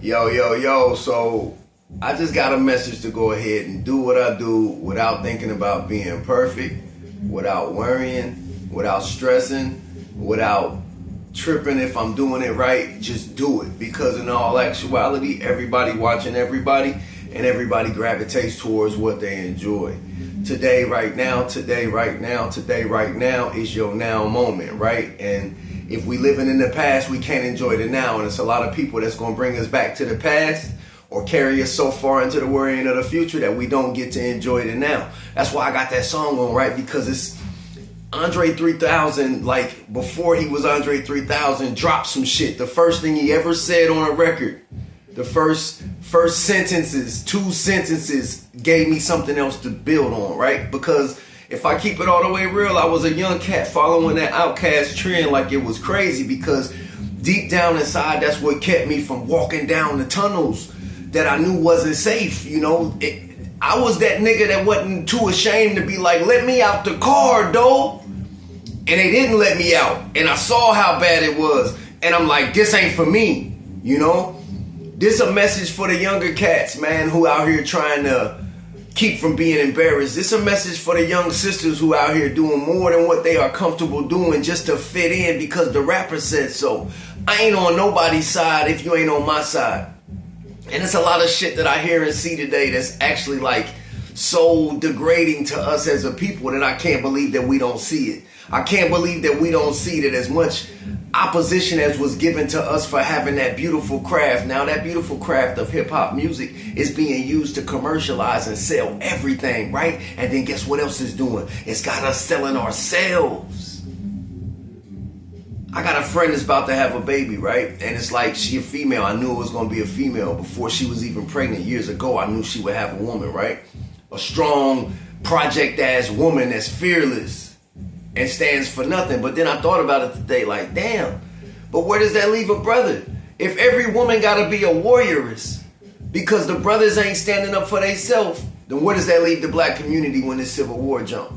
Yo, yo, yo. So I just got a message to go ahead and do what I do without thinking about being perfect, without worrying, without stressing, without tripping if I'm doing it right. Just do it. Because in all actuality, everybody watching everybody and everybody gravitates towards what they enjoy. Today, right now, today, right now, today, right now is your now moment, right? And if we living in the past, we can't enjoy the now. And it's a lot of people that's going to bring us back to the past or carry us so far into the worrying of the future that we don't get to enjoy the now. That's why I got that song on, right? Because it's Andre 3000, like before he was Andre 3000, dropped some shit. The first thing he ever said on a record, the first sentences, 2 sentences gave me something else to build on, right? Because if I keep it all the way real, I was a young cat following that Outkast trend like it was crazy, because deep down inside, that's what kept me from walking down the tunnels that I knew wasn't safe. You know, I was that nigga that wasn't too ashamed to be like, let me out the car, though. And they didn't let me out. And I saw how bad it was. And I'm like, this ain't for me, you know? This a message for the younger cats, man, who out here trying to keep from being embarrassed. This a message for the young sisters who out here doing more than what they are comfortable doing just to fit in because the rapper said so. I ain't on nobody's side if you ain't on my side. And it's a lot of shit that I hear and see today that's actually like so degrading to us as a people that I can't believe that we don't see it. I can't believe that we don't see that as much opposition as was given to us for having that beautiful craft. Now that beautiful craft of hip hop music is being used to commercialize and sell everything, right? And then guess what else is doing? It's got us selling ourselves. I got a friend that's about to have a baby, right? And it's like, she a female. I knew it was going to be a female before she was even pregnant. Years ago, I knew she would have a woman, right? A strong, project-ass woman that's fearless and stands for nothing. But then I thought about it today, like, damn, but where does that leave a brother? If every woman gotta be a warrioress because the brothers ain't standing up for themselves, then where does that leave the black community when this Civil War jump?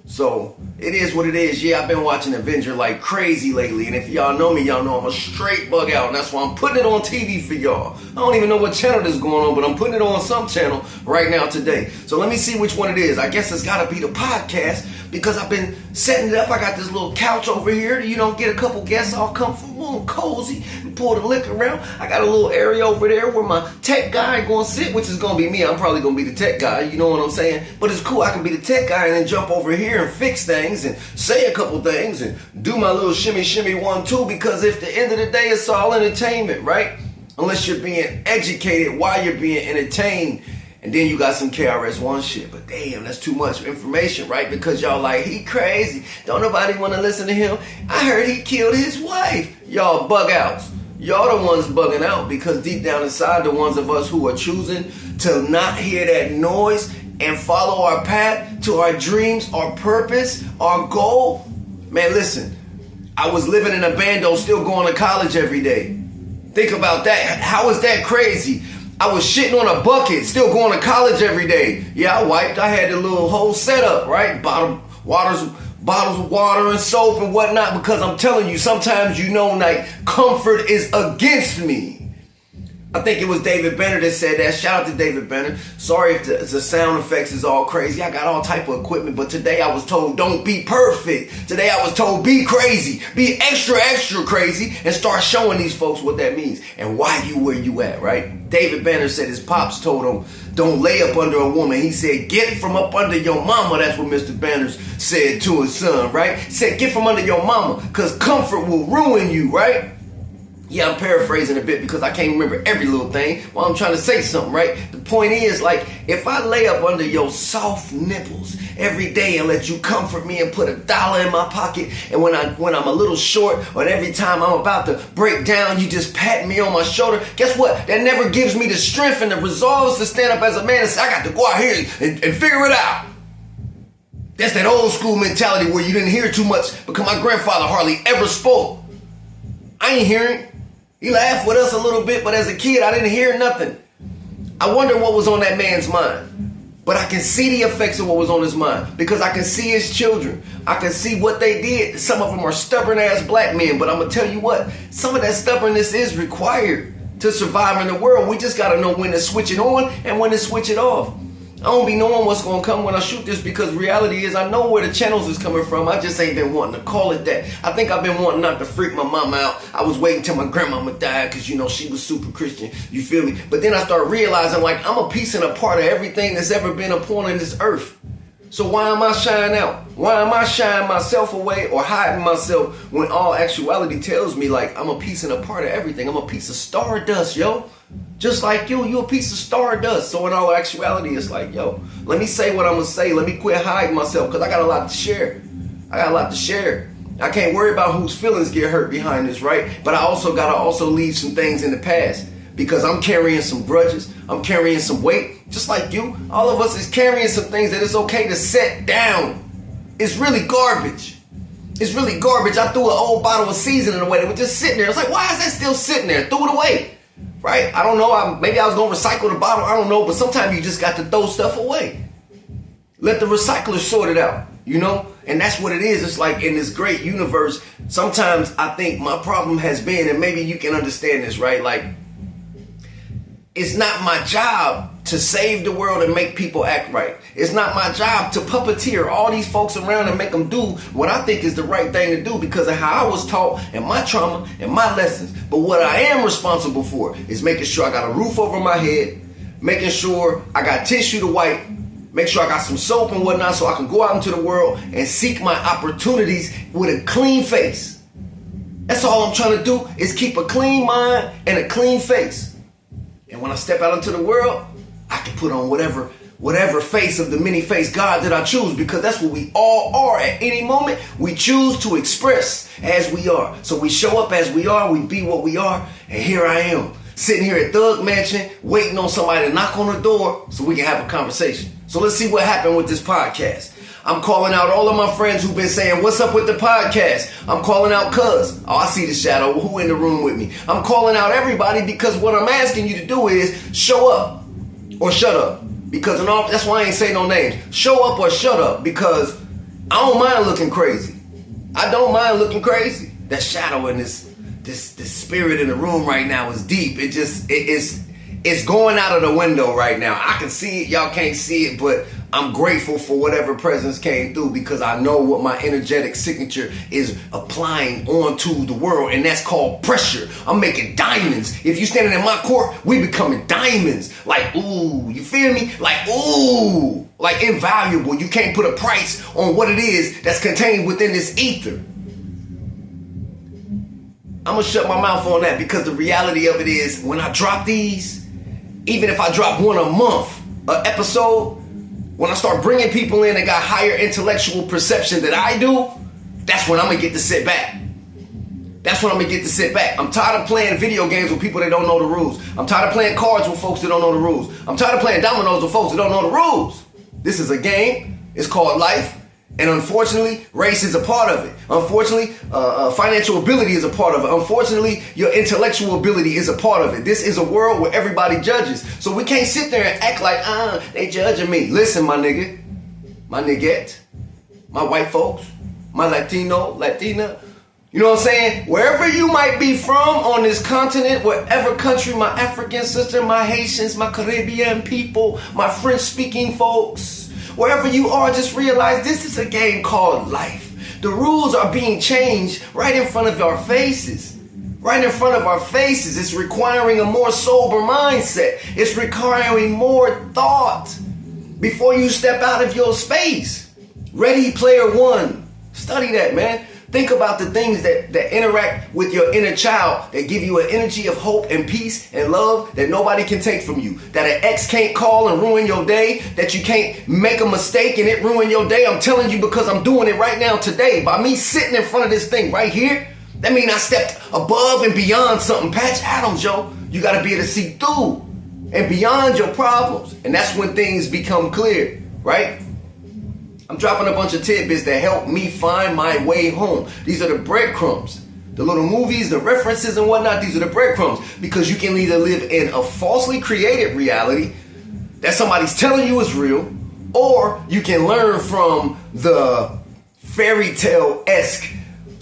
So it is what it is. Yeah, I've been watching Avenger like crazy lately, and if y'all know me, y'all know I'm a straight bug out, and that's why I'm putting it on TV for y'all. I don't even know what channel this is going on, but I'm putting it on some channel right now today. So let me see which one it is. I guess it's gotta be the podcast, because I've been setting it up. I got this little couch over here, you know, get a couple guests all comfortable and cozy and pull the liquor around. I got a little area over there where my tech guy gonna sit, which is gonna be me. I'm probably gonna be the tech guy, you know what I'm saying? But it's cool, I can be the tech guy and then jump over here and fix things and say a couple things and do my little shimmy 1-2, because at the end of the day, it's all entertainment, right? Unless you're being educated while you're being entertained. And then you got some KRS-One shit. But damn, that's too much information, right? Because y'all like, he crazy. Don't nobody want to listen to him. I heard he killed his wife. Y'all bug outs. Y'all the ones bugging out, because deep down inside, the ones of us who are choosing to not hear that noise and follow our path to our dreams, our purpose, our goal. Man, listen, I was living in a bando, still going to college every day. Think about that. How is that crazy? I was shitting on a bucket, still going to college every day. Yeah, I wiped. I had the little whole setup, right? Bottles of water and soap and whatnot, because I'm telling you, sometimes, you know, like, comfort is against me. I think it was David Benner that said that. Shout out to David Benner. Sorry if the sound effects is all crazy. I got all type of equipment, but today I was told don't be perfect. Today I was told be crazy. Be extra, extra crazy, and start showing these folks what that means and why you where you at, right? David Benner said his pops told him, don't lay up under a woman. He said, get from up under your mama. That's what Mr. Banner said to his son, right? He said, get from under your mama, because comfort will ruin you, right? Yeah, I'm paraphrasing a bit because I can't remember every little thing while I'm trying to say something, right? The point is, like, if I lay up under your soft nipples every day and let you comfort me and put $1 in my pocket, and when I'm a little short, or every time I'm about to break down, you just pat me on my shoulder, guess what? That never gives me the strength and the resolve to stand up as a man and say, I got to go out here and figure it out. That's that old school mentality where you didn't hear too much because my grandfather hardly ever spoke. I ain't hearing. He laughed with us a little bit, but as a kid, I didn't hear nothing. I wonder what was on that man's mind. But I can see the effects of what was on his mind, because I can see his children. I can see what they did. Some of them are stubborn ass black men, but I'm going to tell you what, some of that stubbornness is required. to survive in the world. We just got to know when to switch it on and when to switch it off. I don't be knowing what's going to come when I shoot this, because reality is I know where the channels is coming from. I just ain't been wanting to call it that. I think I've been wanting not to freak my mama out. I was waiting till my grandmama died because, you know, she was super Christian. You feel me? But then I started realizing, like, I'm a piece and a part of everything that's ever been upon in this earth. So why am I shying out? Why am I shying myself away or hiding myself when all actuality tells me, like, I'm a piece and a part of everything? I'm a piece of stardust, yo. Just like you a piece of stardust. So in all actuality, it's like, yo, let me say what I'm going to say. Let me quit hiding myself, because I got a lot to share. I can't worry about whose feelings get hurt behind this, right? But I also got to leave some things in the past, because I'm carrying some grudges. I'm carrying some weight, just like you. All of us is carrying some things that it's okay to set down. It's really garbage. It's really garbage. I threw an old bottle of seasoning away that was just sitting there. It's like, why is that still sitting there? Threw it away. Right? I don't know. Maybe I was going to recycle the bottle. I don't know. But sometimes you just got to throw stuff away. Let the recyclers sort it out, you know? And that's what it is. It's like in this great universe, sometimes I think my problem has been, and maybe you can understand this, right? Like, it's not my job to save the world and make people act right. It's not my job to puppeteer all these folks around and make them do what I think is the right thing to do because of how I was taught and my trauma and my lessons. But what I am responsible for is making sure I got a roof over my head, making sure I got tissue to wipe, make sure I got some soap and whatnot so I can go out into the world and seek my opportunities with a clean face. That's all I'm trying to do, is keep a clean mind and a clean face. And when I step out into the world, I can put on whatever face of the many-faced God that I choose, because that's what we all are at any moment. We choose to express as we are. So we show up as we are, we be what we are, and here I am, sitting here at Thug Mansion, waiting on somebody to knock on the door so we can have a conversation. So let's see what happened with this podcast. I'm calling out all of my friends who've been saying, what's up with the podcast? I'm calling out Cuz. Oh, I see the shadow. Who in the room with me? I'm calling out everybody, because what I'm asking you to do is show up or shut up. Because that's why I ain't say no names. Show up or shut up, because I don't mind looking crazy. I don't mind looking crazy. That shadow and this spirit in the room right now is deep. It's going out of the window right now. I can see it. Y'all can't see it, but I'm grateful for whatever presence came through, because I know what my energetic signature is applying onto the world, and that's called pressure. I'm making diamonds. If you standing in my court, we becoming diamonds. Like, ooh, you feel me? Like, ooh, like invaluable. You can't put a price on what it is that's contained within this ether. I'm gonna shut my mouth on that, because the reality of it is, when I drop these, even if I drop one a month, an episode, when I start bringing people in that got higher intellectual perception than I do, that's when I'm going to get to sit back. That's when I'm going to get to sit back. I'm tired of playing video games with people that don't know the rules. I'm tired of playing cards with folks that don't know the rules. I'm tired of playing dominoes with folks that don't know the rules. This is a game. It's called life. And unfortunately, race is a part of it. Unfortunately, financial ability is a part of it. Unfortunately, your intellectual ability is a part of it. This is a world where everybody judges. So we can't sit there and act like, they judging me. Listen, my nigga, my niggette, my white folks, my Latino, Latina. You know what I'm saying? Wherever you might be from on this continent, whatever country, my African sister, my Haitians, my Caribbean people, my French-speaking folks, wherever you are, just realize this is a game called life. The rules are being changed right in front of our faces. Right in front of our faces. It's requiring a more sober mindset. It's requiring more thought before you step out of your space. Ready Player One. Study that, man. Think about the things that interact with your inner child, that give you an energy of hope and peace and love that nobody can take from you. That an ex can't call and ruin your day. That you can't make a mistake and it ruin your day. I'm telling you, because I'm doing it right now today. By me sitting in front of this thing right here, that means I stepped above and beyond something. Patch Adams, yo. You got to be able to see through and beyond your problems. And that's when things become clear, right? I'm dropping a bunch of tidbits that help me find my way home. These are the breadcrumbs. The little movies, the references and whatnot, these are the breadcrumbs. Because you can either live in a falsely created reality that somebody's telling you is real, or you can learn from the fairy tale-esque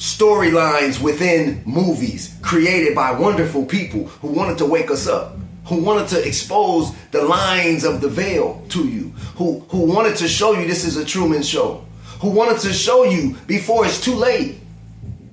storylines within movies created by wonderful people who wanted to wake us up, who wanted to expose the lines of the veil to you, who wanted to show you this is a Truman Show, who wanted to show you before it's too late,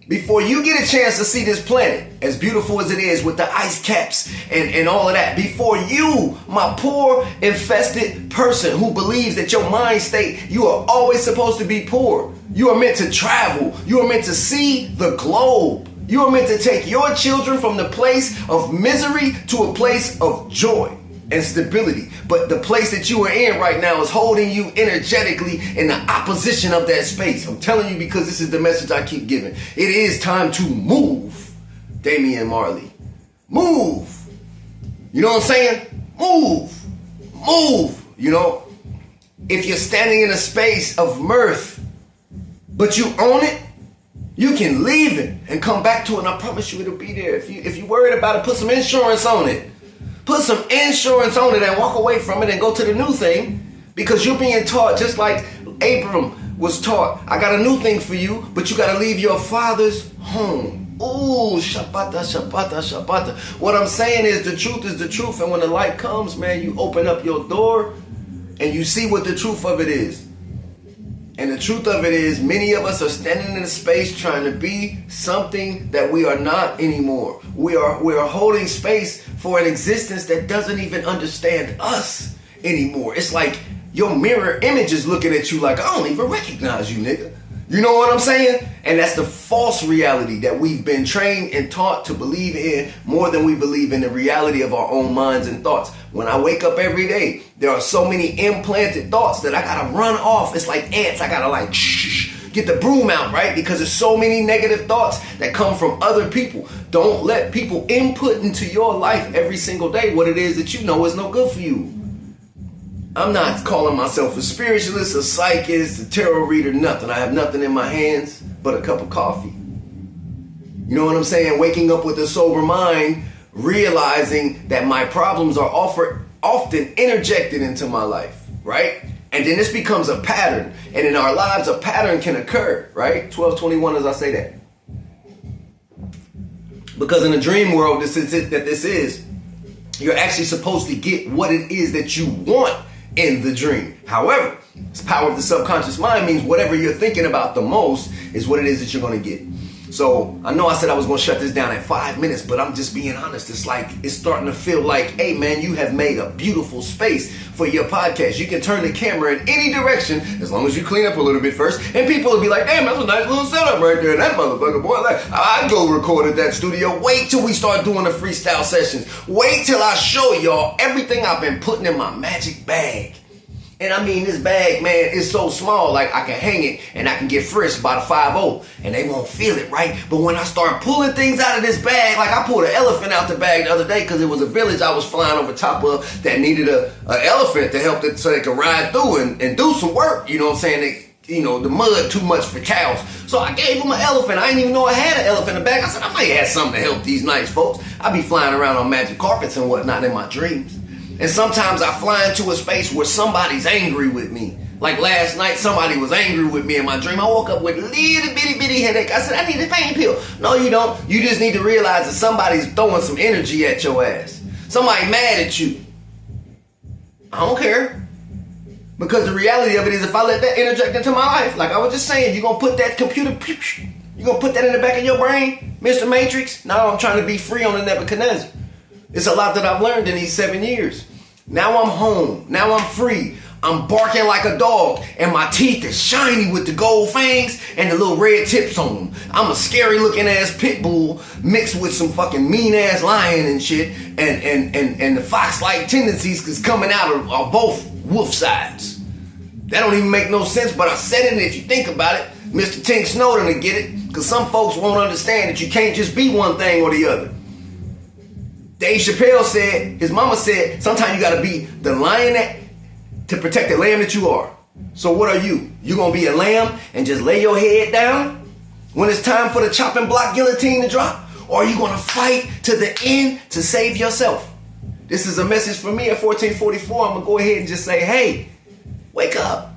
before you get a chance to see this planet, as beautiful as it is with the ice caps and all of that, before you, my poor, infested person who believes that your mind state, you are always supposed to be poor. You are meant to travel. You are meant to see the globe. You are meant to take your children from the place of misery to a place of joy and stability. But the place that you are in right now is holding you energetically in the opposition of that space. I'm telling you because this is the message I keep giving. It is time to move, Damian Marley. Move. You know what I'm saying? Move. Move. You know, if you're standing in a space of mirth, but you own it, you can leave it and come back to it, and I promise you it'll be there. If you're worried about it, put some insurance on it. Put some insurance on it and walk away from it and go to the new thing, because you're being taught just like Abram was taught. I got a new thing for you, but you got to leave your father's home. Ooh, shabata, shabata, shabata. What I'm saying is the truth, and when the light comes, man, you open up your door and you see what the truth of it is. And the truth of it is, many of us are standing in a space trying to be something that we are not anymore. We are holding space for an existence that doesn't even understand us anymore. It's like your mirror image is looking at you like, I don't even recognize you, nigga. You know what I'm saying? And that's the false reality that we've been trained and taught to believe in more than we believe in the reality of our own minds and thoughts. When I wake up every day, there are so many implanted thoughts that I gotta run off. It's like ants. I gotta like get the broom out, right? Because there's so many negative thoughts that come from other people. Don't let people input into your life every single day what it is that you know is no good for you. I'm not calling myself a spiritualist, a psychist, a tarot reader, nothing. I have nothing in my hands but a cup of coffee. You know what I'm saying? Waking up with a sober mind, realizing that my problems are often interjected into my life, right? And then this becomes a pattern. And in our lives, a pattern can occur, right? 12:21 as I say that. Because in the dream world, this is, you're actually supposed to get what it is that you want in the dream. However, this power of the subconscious mind means whatever you're thinking about the most is what it is that you're going to get. So I know I said I was going to shut this down at 5 minutes, but I'm just being honest. It's like, it's starting to feel like, hey man, you have made a beautiful space for your podcast. You can turn the camera in any direction as long as you clean up a little bit first. And people will be like, damn, that's a nice little setup right there. That motherfucker, boy, like, I'd go record at that studio. Wait till we start doing the freestyle sessions. Wait till I show y'all everything I've been putting in my magic bag. And I mean, this bag, man, is so small, like I can hang it and I can get frisked by the 5-0 and they won't feel it, right? But when I start pulling things out of this bag, like I pulled an elephant out the bag the other day because it was a village I was flying over top of that needed an elephant to help it so they could ride through and do some work, you know what I'm saying? The mud too much for cows. So I gave them an elephant. I didn't even know I had an elephant in the bag. I said, I might have something to help these nice folks. I be flying around on magic carpets and whatnot in my dreams. And sometimes I fly into a space where somebody's angry with me. Like last night, somebody was angry with me in my dream. I woke up with a little bitty headache. I said, I need a pain pill. No, you don't. You just need to realize that somebody's throwing some energy at your ass. Somebody mad at you. I don't care. Because the reality of it is if I let that interject into my life, like I was just saying, you're going to put that computer, you're going to put that in the back of your brain, Mr. Matrix? No, I'm trying to be free on the Nebuchadnezzar. It's a lot that I've learned in these 7 years. Now I'm home. Now I'm free. I'm barking like a dog and my teeth are shiny with the gold fangs and the little red tips on them. I'm a scary looking ass pit bull mixed with some fucking mean ass lion and shit, and the fox-like tendencies is coming out of both wolf sides. That don't even make no sense, but I said it, and if you think about it, Mr. Tink Snowden will get it, because some folks won't understand that you can't just be one thing or the other. Dave Chappelle said, his mama said, sometimes you gotta be the lion to protect the lamb that you are. So what are you? You gonna be a lamb and just lay your head down when it's time for the chopping block guillotine to drop? Or are you gonna fight to the end to save yourself? This is a message for me at 1444. I'm gonna go ahead and just say, hey, wake up.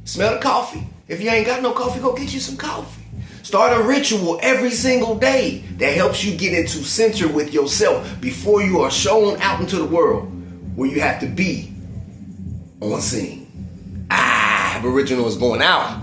Smell the coffee. If you ain't got no coffee, go get you some coffee. Start a ritual every single day that helps you get into center with yourself before you are shown out into the world where you have to be on scene. Aboriginal is going out.